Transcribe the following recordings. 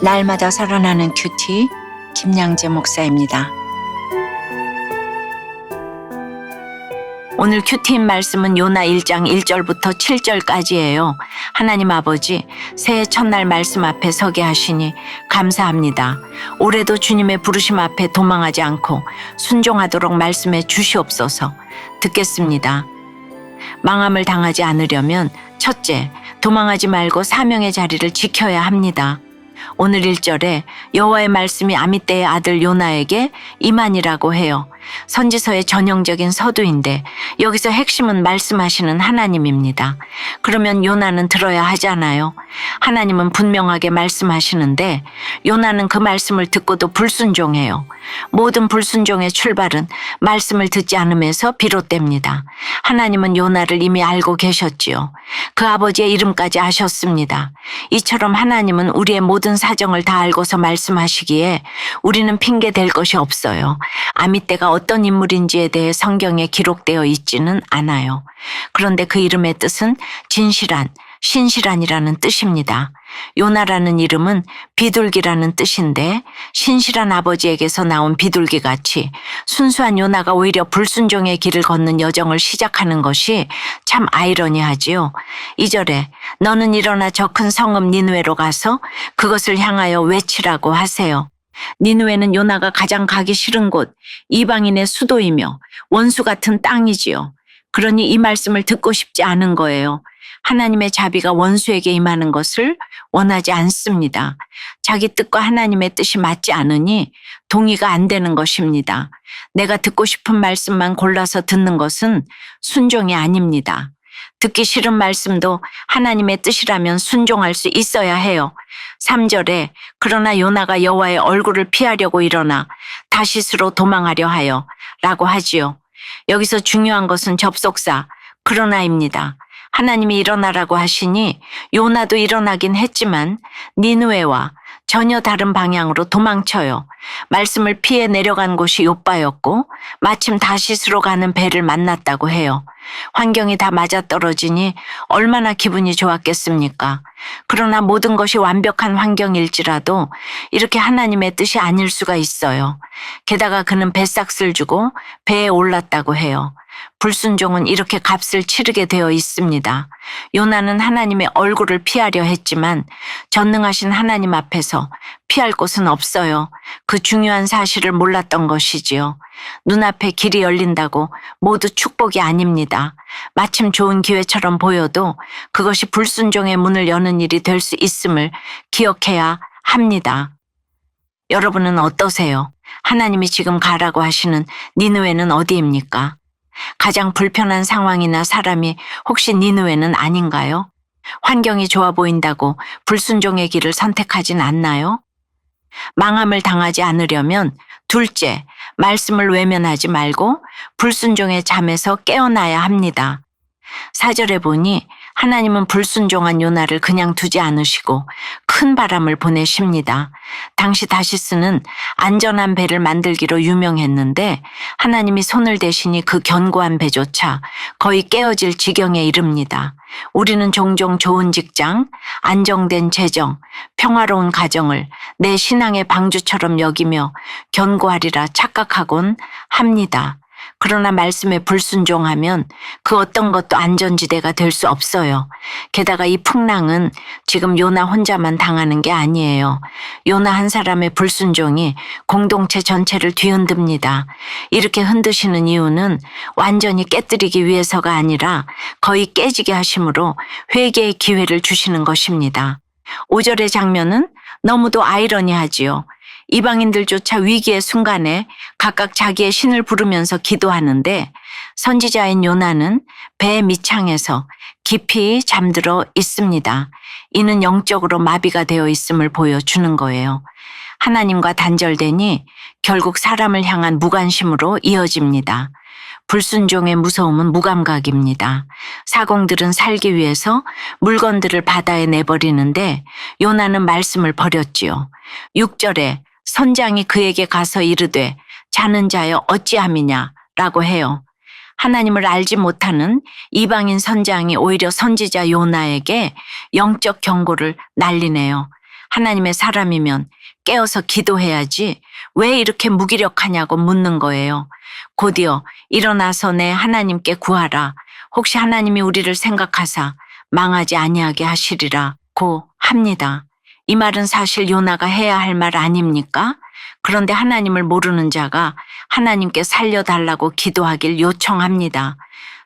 날마다 살아나는 큐티 김양재 목사입니다. 오늘 큐티인 말씀은 요나 1장 1절부터 7절까지예요. 하나님 아버지, 새해 첫날 말씀 앞에 서게 하시니 감사합니다. 올해도 주님의 부르심 앞에 도망하지 않고 순종하도록 말씀해 주시옵소서. 듣겠습니다. 망함을 당하지 않으려면 첫째, 도망하지 말고 사명의 자리를 지켜야 합니다. 오늘 1절에 여호와의 말씀이 아미떼의 아들 요나에게 임하니라고 해요. 선지서의 전형적인 서두인데 여기서 핵심은 말씀하시는 하나님입니다. 그러면 요나는 들어야 하잖아요. 하나님은 분명하게 말씀하시는데 요나는 그 말씀을 듣고도 불순종해요. 모든 불순종의 출발은 말씀을 듣지 않음에서 비롯됩니다. 하나님은 요나를 이미 알고 계셨지요. 그 아버지의 이름까지 아셨습니다. 이처럼 하나님은 우리의 모든 사정을 다 알고서 말씀하시기에 우리는 핑계 댈 것이 없어요. 아미떼가 어떤 인물인지에 대해 성경에 기록되어 있지는 않아요. 그런데 그 이름의 뜻은 진실한, 신실한이라는 뜻입니다. 요나라는 이름은 비둘기라는 뜻인데 신실한 아버지에게서 나온 비둘기같이 순수한 요나가 오히려 불순종의 길을 걷는 여정을 시작하는 것이 참 아이러니하지요. 2절에 너는 일어나 저 큰 성읍 니느웨로 가서 그것을 향하여 외치라고 하세요. 니느웨는 요나가 가장 가기 싫은 곳, 이방인의 수도이며 원수 같은 땅이지요. 그러니 이 말씀을 듣고 싶지 않은 거예요. 하나님의 자비가 원수에게 임하는 것을 원하지 않습니다. 자기 뜻과 하나님의 뜻이 맞지 않으니 동의가 안 되는 것입니다. 내가 듣고 싶은 말씀만 골라서 듣는 것은 순종이 아닙니다. 듣기 싫은 말씀도 하나님의 뜻이라면 순종할 수 있어야 해요. 3절에 그러나 요나가 여호와의 얼굴을 피하려고 일어나 다시스로 도망하려 하여 라고 하지요. 여기서 중요한 것은 접속사 그러나입니다. 하나님이 일어나라고 하시니 요나도 일어나긴 했지만 니느웨와 전혀 다른 방향으로 도망쳐요. 말씀을 피해 내려간 곳이 욥바였고 마침 다시스로 가는 배를 만났다고 해요. 환경이 다 맞아떨어지니 얼마나 기분이 좋았겠습니까? 그러나 모든 것이 완벽한 환경일지라도 이렇게 하나님의 뜻이 아닐 수가 있어요. 게다가 그는 배삭을 주고 배에 올랐다고 해요. 불순종은 이렇게 값을 치르게 되어 있습니다. 요나는 하나님의 얼굴을 피하려 했지만 전능하신 하나님 앞에서 피할 곳은 없어요. 그 중요한 사실을 몰랐던 것이지요. 눈앞에 길이 열린다고 모두 축복이 아닙니다. 마침 좋은 기회처럼 보여도 그것이 불순종의 문을 여는 일이 될 수 있음을 기억해야 합니다. 여러분은 어떠세요? 하나님이 지금 가라고 하시는 니느웨는 어디입니까? 가장 불편한 상황이나 사람이 혹시 니느웨는 아닌가요? 환경이 좋아 보인다고 불순종의 길을 선택하진 않나요? 망함을 당하지 않으려면 둘째, 말씀을 외면하지 말고 불순종의 잠에서 깨어나야 합니다. 4절에 보니 하나님은 불순종한 요나를 그냥 두지 않으시고 큰 바람을 보내십니다. 당시 다시스는 안전한 배를 만들기로 유명했는데 하나님이 손을 대시니 그 견고한 배조차 거의 깨어질 지경에 이릅니다. 우리는 종종 좋은 직장, 안정된 재정, 평화로운 가정을 내 신앙의 방주처럼 여기며 견고하리라 착각하곤 합니다. 그러나 말씀에 불순종하면 그 어떤 것도 안전지대가 될 수 없어요. 게다가 이 풍랑은 지금 요나 혼자만 당하는 게 아니에요. 요나 한 사람의 불순종이 공동체 전체를 뒤흔듭니다. 이렇게 흔드시는 이유는 완전히 깨뜨리기 위해서가 아니라 거의 깨지게 하심으로 회개의 기회를 주시는 것입니다. 5절의 장면은 너무도 아이러니하지요. 이방인들조차 위기의 순간에 각각 자기의 신을 부르면서 기도하는데 선지자인 요나는 배 밑창에서 깊이 잠들어 있습니다. 이는 영적으로 마비가 되어 있음을 보여주는 거예요. 하나님과 단절되니 결국 사람을 향한 무관심으로 이어집니다. 불순종의 무서움은 무감각입니다. 사공들은 살기 위해서 물건들을 바다에 내버리는데 요나는 말씀을 버렸지요. 6절에 선장이 그에게 가서 이르되 자는 자여 어찌함이냐 라고 해요. 하나님을 알지 못하는 이방인 선장이 오히려 선지자 요나에게 영적 경고를 날리네요. 하나님의 사람이면 깨어서 기도해야지 왜 이렇게 무기력하냐고 묻는 거예요. 곧이어 일어나서 내 하나님께 구하라. 혹시 하나님이 우리를 생각하사 망하지 아니하게 하시리라 고 합니다. 이 말은 사실 요나가 해야 할 말 아닙니까? 그런데 하나님을 모르는 자가 하나님께 살려달라고 기도하길 요청합니다.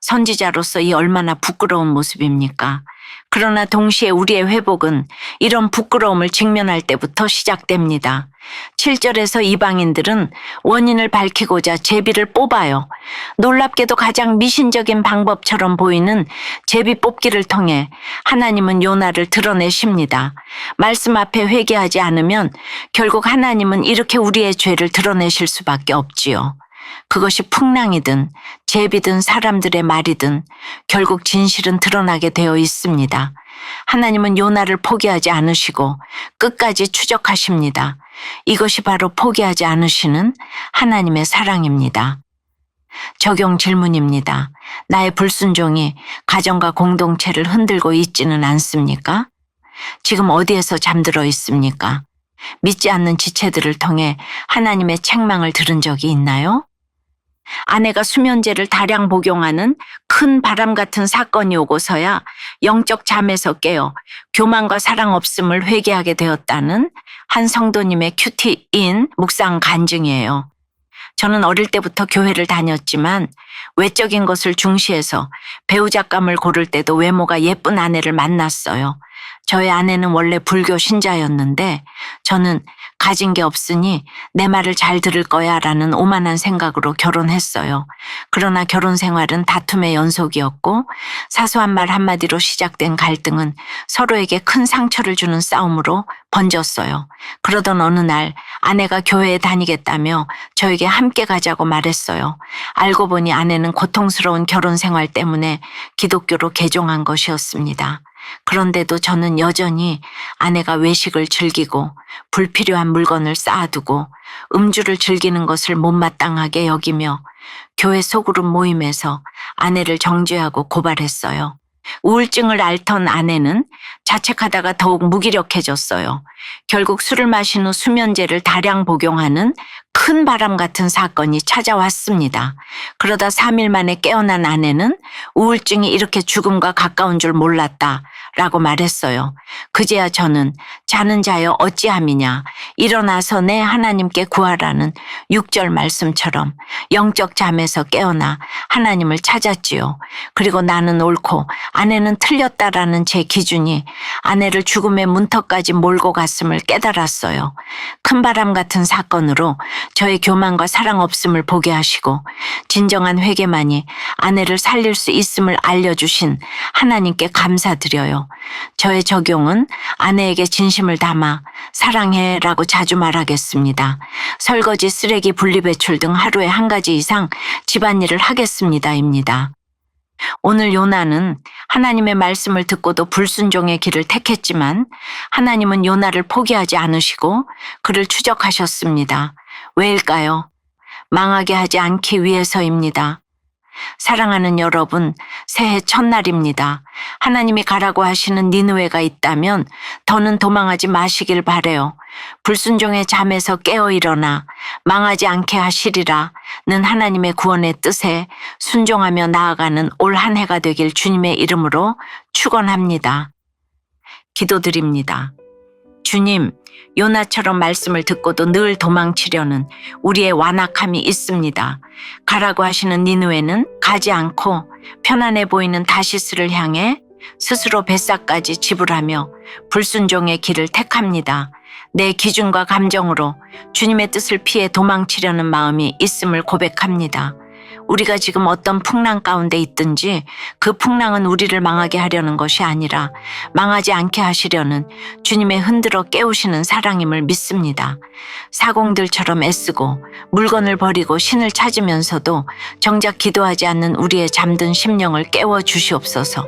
선지자로서 이 얼마나 부끄러운 모습입니까? 그러나 동시에 우리의 회복은 이런 부끄러움을 직면할 때부터 시작됩니다. 7절에서 이방인들은 원인을 밝히고자 제비를 뽑아요. 놀랍게도 가장 미신적인 방법처럼 보이는 제비 뽑기를 통해 하나님은 요나를 드러내십니다. 말씀 앞에 회개하지 않으면 결국 하나님은 이렇게 우리의 죄를 드러내실 수밖에 없지요. 그것이 풍랑이든 제비든 사람들의 말이든 결국 진실은 드러나게 되어 있습니다. 하나님은 요나를 포기하지 않으시고 끝까지 추적하십니다. 이것이 바로 포기하지 않으시는 하나님의 사랑입니다. 적용 질문입니다. 나의 불순종이 가정과 공동체를 흔들고 있지는 않습니까? 지금 어디에서 잠들어 있습니까? 믿지 않는 지체들을 통해 하나님의 책망을 들은 적이 있나요? 아내가 수면제를 다량 복용하는 큰 바람 같은 사건이 오고서야 영적 잠에서 깨어 교만과 사랑 없음을 회개하게 되었다는 한 성도님의 큐티인 묵상 간증이에요. 저는 어릴 때부터 교회를 다녔지만 외적인 것을 중시해서 배우자감을 고를 때도 외모가 예쁜 아내를 만났어요. 저의 아내는 원래 불교 신자였는데 저는 가진 게 없으니 내 말을 잘 들을 거야 라는 오만한 생각으로 결혼했어요. 그러나 결혼 생활은 다툼의 연속이었고 사소한 말 한마디로 시작된 갈등은 서로에게 큰 상처를 주는 싸움으로 번졌어요. 그러던 어느 날 아내가 교회에 다니겠다며 저에게 함께 가자고 말했어요. 알고 보니 아내는 고통스러운 결혼 생활 때문에 기독교로 개종한 것이었습니다. 그런데도 저는 여전히 아내가 외식을 즐기고 불필요한 물건을 쌓아두고 음주를 즐기는 것을 못마땅하게 여기며 교회 소그룹 모임에서 아내를 정죄하고 고발했어요. 우울증을 앓던 아내는 자책하다가 더욱 무기력해졌어요. 결국 술을 마신 후 수면제를 다량 복용하는 큰 바람 같은 사건이 찾아왔습니다. 그러다 3일 만에 깨어난 아내는 우울증이 이렇게 죽음과 가까운 줄 몰랐다 라고 말했어요. 그제야 저는 자는 자여 어찌함이냐 일어나서 내 하나님께 구하라는 6절 말씀처럼 영적 잠에서 깨어나 하나님을 찾았지요. 그리고 나는 옳고 아내는 틀렸다라는 제 기준이 아내를 죽음의 문턱까지 몰고 갔음을 깨달았어요. 큰 바람 같은 사건으로 저의 교만과 사랑 없음을 보게 하시고 진정한 회개만이 아내를 살릴 수 있음을 알려주신 하나님께 감사드려요. 저의 적용은 아내에게 진심을 담아 사랑해라고 자주 말하겠습니다. 설거지, 쓰레기, 분리배출 등 하루에 한 가지 이상 집안일을 하겠습니다입니다. 오늘 요나는 하나님의 말씀을 듣고도 불순종의 길을 택했지만 하나님은 요나를 포기하지 않으시고 그를 추적하셨습니다. 왜일까요? 망하게 하지 않기 위해서입니다. 사랑하는 여러분, 새해 첫날입니다. 하나님이 가라고 하시는 니느웨가 있다면 더는 도망하지 마시길 바래요. 불순종의 잠에서 깨어 일어나 망하지 않게 하시리라는 하나님의 구원의 뜻에 순종하며 나아가는 올 한 해가 되길 주님의 이름으로 축원합니다. 기도드립니다. 주님, 요나처럼 말씀을 듣고도 늘 도망치려는 우리의 완악함이 있습니다. 가라고 하시는 니느웨는 가지 않고 편안해 보이는 다시스를 향해 스스로 뱃삭까지 지불하며 불순종의 길을 택합니다. 내 기준과 감정으로 주님의 뜻을 피해 도망치려는 마음이 있음을 고백합니다. 우리가 지금 어떤 풍랑 가운데 있든지 그 풍랑은 우리를 망하게 하려는 것이 아니라 망하지 않게 하시려는 주님의 흔들어 깨우시는 사랑임을 믿습니다. 사공들처럼 애쓰고 물건을 버리고 신을 찾으면서도 정작 기도하지 않는 우리의 잠든 심령을 깨워 주시옵소서.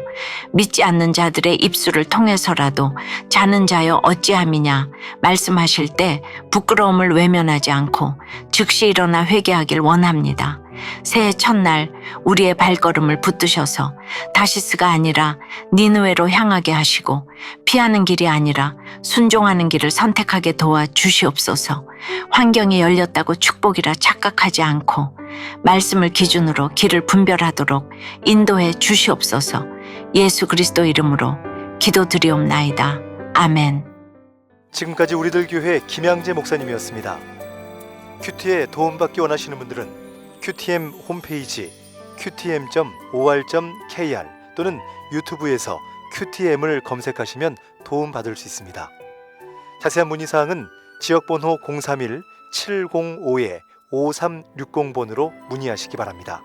믿지 않는 자들의 입술을 통해서라도 자는 자여 어찌함이냐 말씀하실 때 부끄러움을 외면하지 않고 즉시 일어나 회개하길 원합니다. 새해 첫날 우리의 발걸음을 붙드셔서 다시스가 아니라 니느웨로 향하게 하시고 피하는 길이 아니라 순종하는 길을 선택하게 도와 주시옵소서. 환경이 열렸다고 축복이라 착각하지 않고 말씀을 기준으로 길을 분별하도록 인도해 주시옵소서. 예수 그리스도 이름으로 기도드리옵나이다. 아멘. 지금까지 우리들 교회 김양재 목사님이었습니다. 큐티에 도움받기 원하시는 분들은 QTM 홈페이지 qtm.or.kr 또는 유튜브에서 QTM을 검색하시면 도움받을 수 있습니다. 자세한 문의사항은 지역번호 031-705-5360번으로 문의하시기 바랍니다.